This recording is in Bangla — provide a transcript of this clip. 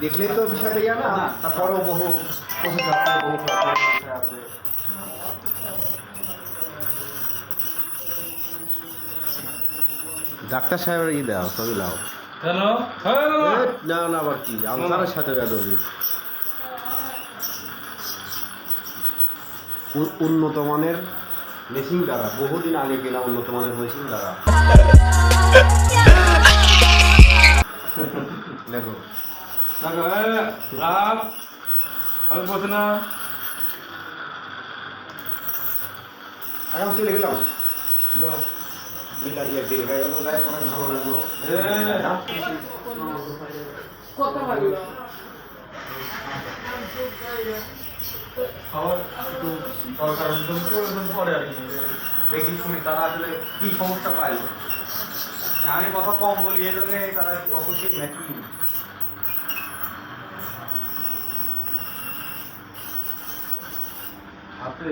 দেখলেই তো বিষয়টা ইয়া না, তারপরেও বহু প্রসেস আছে, বহু বিষয় আছে। ডাক্তার সাহেবের ই দাও, ছবি লাও। হ্যালো না না, আবার কি আনসারের সাথে বেদবি। উন্নত মানের মেশিন দ্বারা, বহুদিন আগে কেনা উন্নত মানের মেশিন দ্বারা। দেখো আমি বলছি না আগাম চলে গেলাম। মিলা ইয়ে দেরি হয়ে গেল, যাই অনেক ভালো লাগলো। কত ভালো খাবার একটু দরকার পরে আর কি দেখি শুনি তারা আসলে কি সমস্যা পাইল। আমি কথা কম বলি এই জন্য তারা অবশ্যই নাকি হাতে